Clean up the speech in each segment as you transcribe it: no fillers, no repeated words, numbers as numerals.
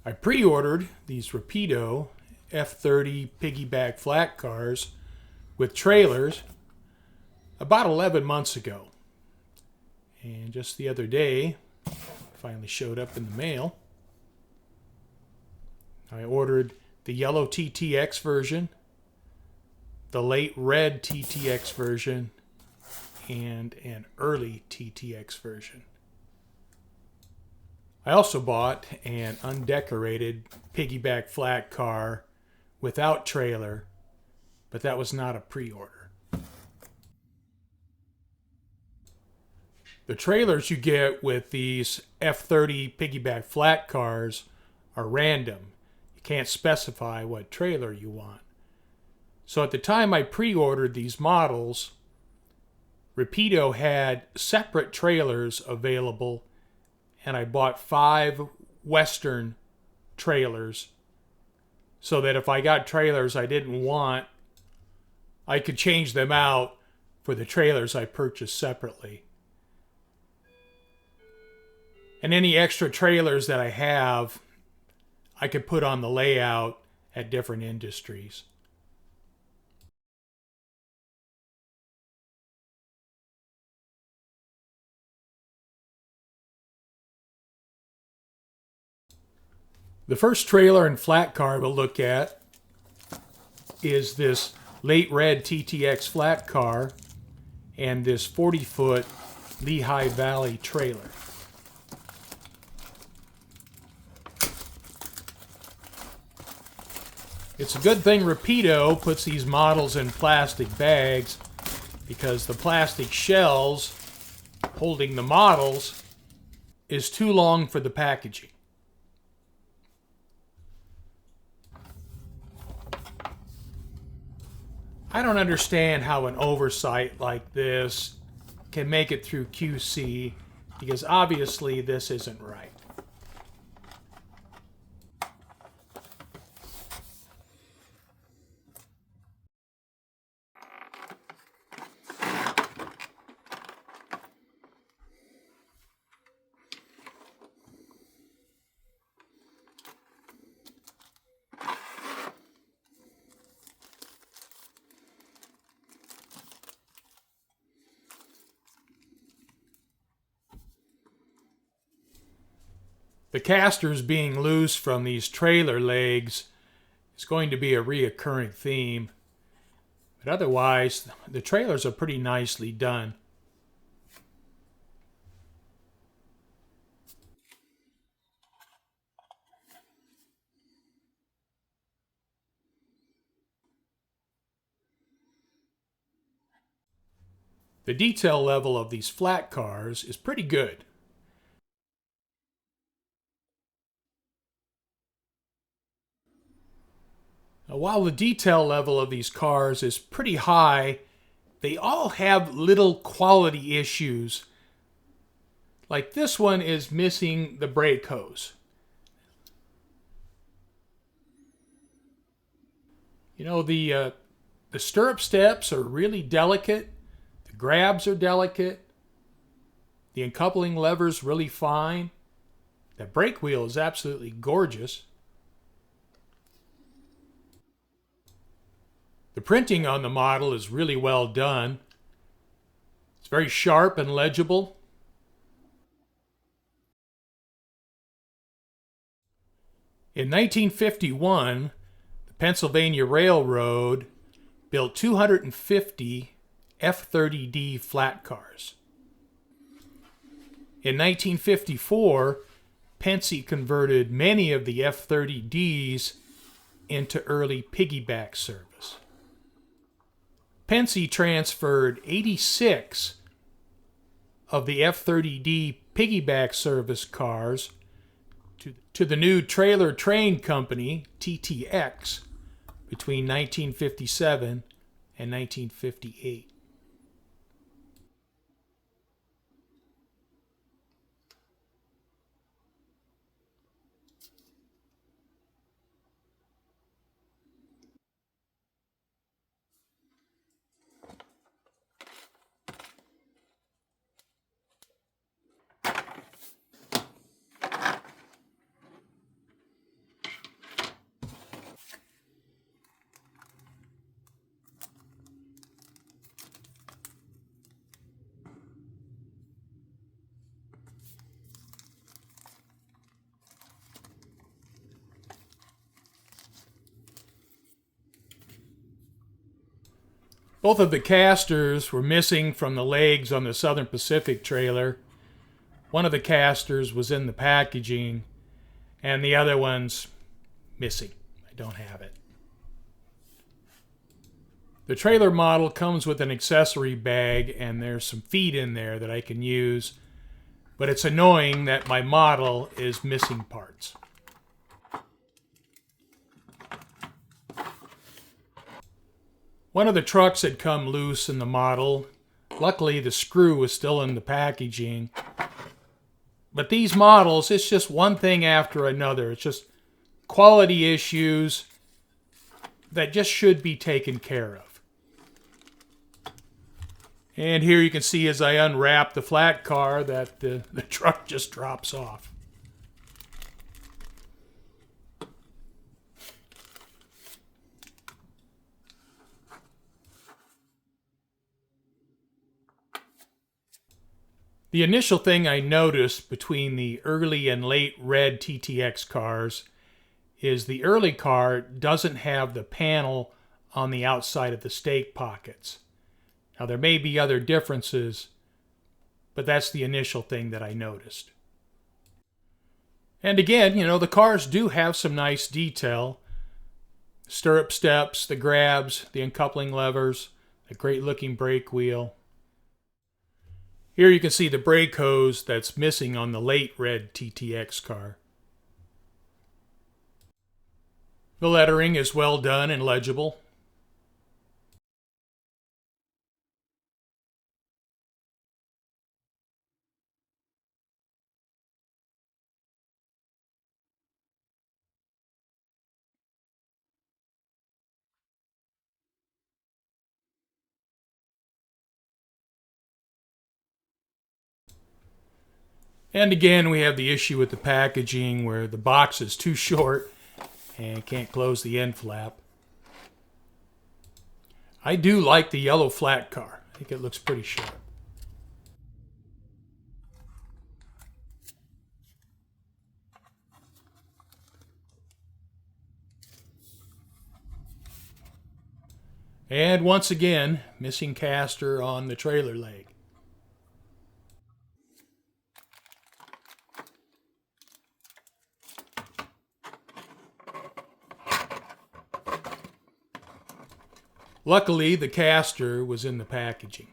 I pre-ordered these Rapido F30 Piggyback flat cars with trailers about 11 months ago. And just the other day, finally showed up in the mail. I ordered the yellow TTX version, the late red TTX version, and an early TTX version. I also bought an undecorated piggyback flat car without trailer, but that was not a pre-order. The trailers you get with these F30 piggyback flat cars are random. You can't specify what trailer you want. So at the time I pre-ordered these models, Rapido had separate trailers available, and I bought 5 Western trailers so that if I got trailers I didn't want, I could change them out for the trailers I purchased separately. And any extra trailers that I have, I could put on the layout at different industries. The first trailer and flat car we'll look at is this late red TTX flat car and this 40-foot Lehigh Valley trailer. It's a good thing Rapido puts these models in plastic bags because the plastic shells holding the models is too long for the packaging. I don't understand how an oversight like this can make it through QC, because obviously this isn't right. The casters being loose from these trailer legs is going to be a reoccurring theme. But otherwise, the trailers are pretty nicely done. The detail level of these flat cars is pretty good. Now, while the detail level of these cars is pretty high, they all have little quality issues. Like this one is missing the brake hose. You know, the stirrup steps are really delicate. The grabs are delicate. The uncoupling lever's really fine. The brake wheel is absolutely gorgeous. The printing on the model is really well done. It's very sharp and legible. In 1951, the Pennsylvania Railroad built 250 F30D flat cars. In 1954, Pennsy converted many of the F30Ds into early piggyback service. Pennsy transferred 86 of the F30D piggyback service cars to the new trailer train company, TTX, between 1957 and 1958. Both of the casters were missing from the legs on the Southern Pacific trailer. One of the casters was in the packaging, and the other one's missing. I don't have it. The trailer model comes with an accessory bag, and there's some feet in there that I can use, but it's annoying that my model is missing parts. One of the trucks had come loose in the model. Luckily, the screw was still in the packaging. But these models, it's just one thing after another. It's just quality issues that just should be taken care of. And here you can see as I unwrap the flat car that the truck just drops off. The initial thing I noticed between the early and late red TTX cars is the early car doesn't have the panel on the outside of the stake pockets. Now there may be other differences, but that's the initial thing that I noticed. And again, the cars do have some nice detail. Stirrup steps, the grabs, the uncoupling levers, a great looking brake wheel. Here you can see the brake hose that's missing on the late red TTX car. The lettering is well done and legible. And again, we have the issue with the packaging where the box is too short and can't close the end flap. I do like the yellow flat car. I think it looks pretty sharp. And once again, missing caster on the trailer leg. Luckily, the caster was in the packaging.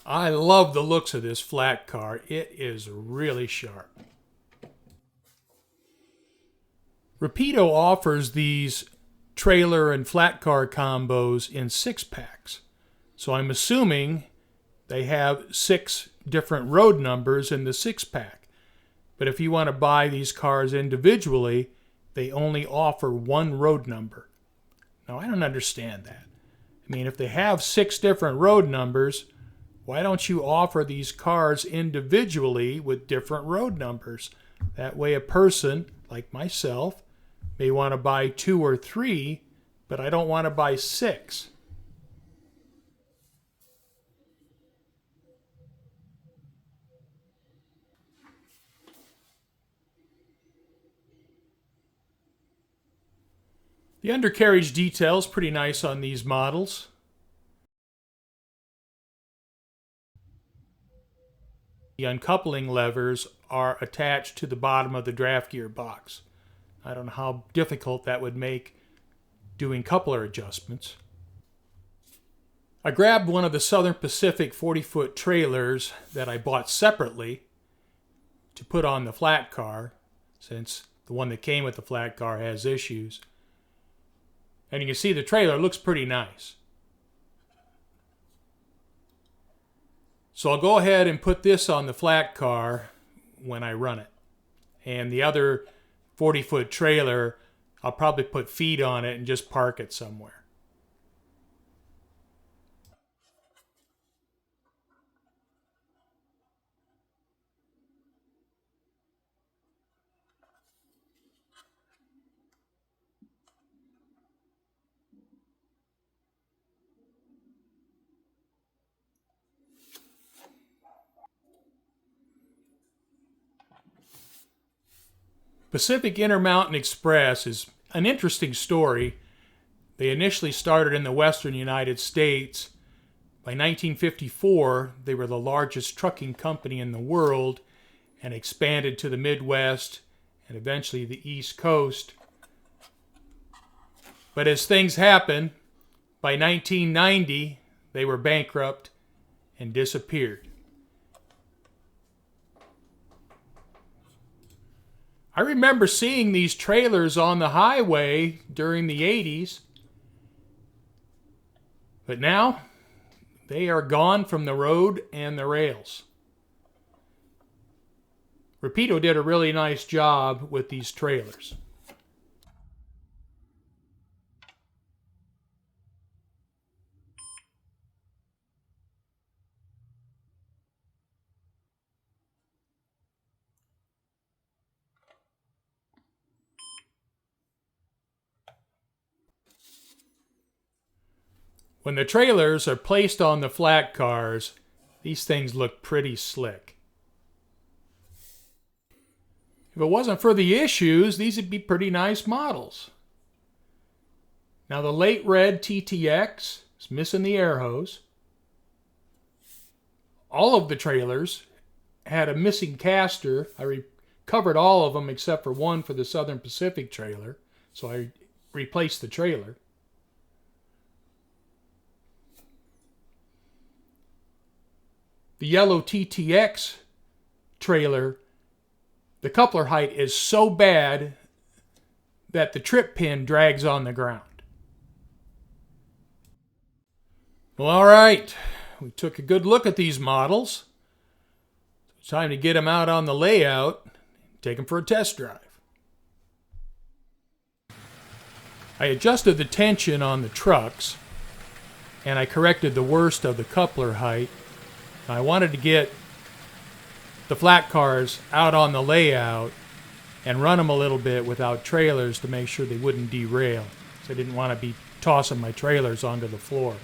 I love the looks of this flat car. It is really sharp. Rapido offers these trailer and flat car combos in 6-packs. So I'm assuming they have 6 different road numbers in the 6-pack. But if you want to buy these cars individually, they only offer 1 road number. Now, I don't understand that. I mean, if they have 6 different road numbers, why don't you offer these cars individually with different road numbers? That way a person, like myself, may want to buy 2 or 3, but I don't want to buy 6. The undercarriage detail is pretty nice on these models. The uncoupling levers are attached to the bottom of the draft gear box. I don't know how difficult that would make doing coupler adjustments. I grabbed one of the Southern Pacific 40-foot trailers that I bought separately to put on the flat car, since the one that came with the flat car has issues. And you can see the trailer looks pretty nice. So I'll go ahead and put this on the flat car when I run it. And the other 40-foot trailer, I'll probably put feet on it and just park it somewhere. Pacific Intermountain Express is an interesting story. They initially started in the western United States. By 1954, they were the largest trucking company in the world and expanded to the Midwest and eventually the East Coast. But as things happen, by 1990, they were bankrupt and disappeared. I remember seeing these trailers on the highway during the 80s, but now they are gone from the road and the rails. Rapido did a really nice job with these trailers. When the trailers are placed on the flat cars, these things look pretty slick. If it wasn't for the issues, these would be pretty nice models. Now the late red TTX is missing the air hose. All of the trailers had a missing caster. I recovered all of them except for one for the Southern Pacific trailer, so I replaced the trailer. The yellow TTX trailer, the coupler height is so bad that the trip pin drags on the ground. Well, all right. We took a good look at these models. It's time to get them out on the layout and take them for a test drive. I adjusted the tension on the trucks and I corrected the worst of the coupler height. I wanted to get the flat cars out on the layout and run them a little bit without trailers to make sure they wouldn't derail. So I didn't want to be tossing my trailers onto the floor.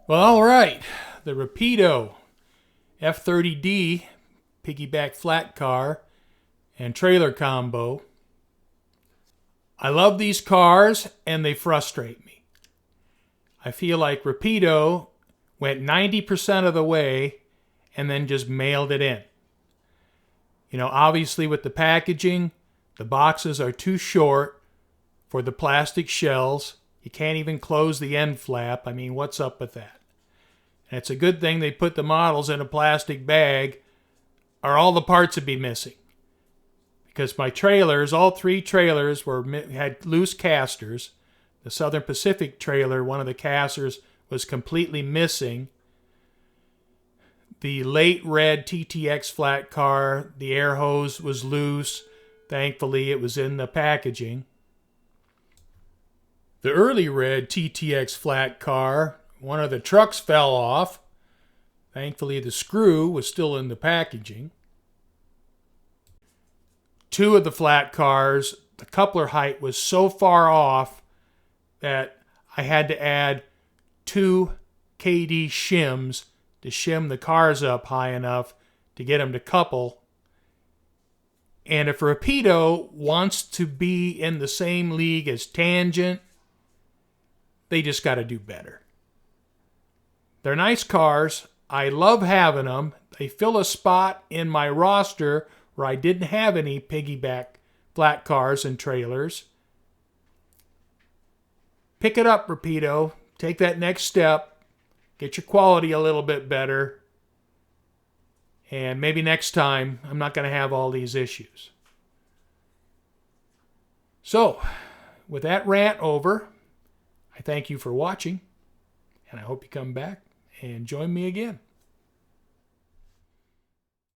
Well, all right. The Rapido F30D Piggyback flat car and trailer combo. I love these cars and they frustrate me. I feel like Rapido went 90% of the way and then just mailed it in. You know, obviously with the packaging, the boxes are too short for the plastic shells. You can't even close the end flap. I mean, what's up with that? And it's a good thing they put the models in a plastic bag, or all the parts would be missing. Because my trailers, all three trailers had loose casters. The Southern Pacific trailer, one of the casters was completely missing. The late red TTX flat car, the air hose was loose. Thankfully, it was in the packaging. The early red TTX flat car, one of the trucks fell off. Thankfully, the screw was still in the packaging. Two of the flat cars, the coupler height was so far off that I had to add 2 KD shims to shim the cars up high enough to get them to couple. And if Rapido wants to be in the same league as Tangent, they just got to do better. They're nice cars. I love having them. They fill a spot in my roster where I didn't have any piggyback flat cars and trailers. Pick it up, Rapido. Take that next step. Get your quality a little bit better. And maybe next time I'm not going to have all these issues. So, with that rant over, I thank you for watching, and I hope you come back and join me again.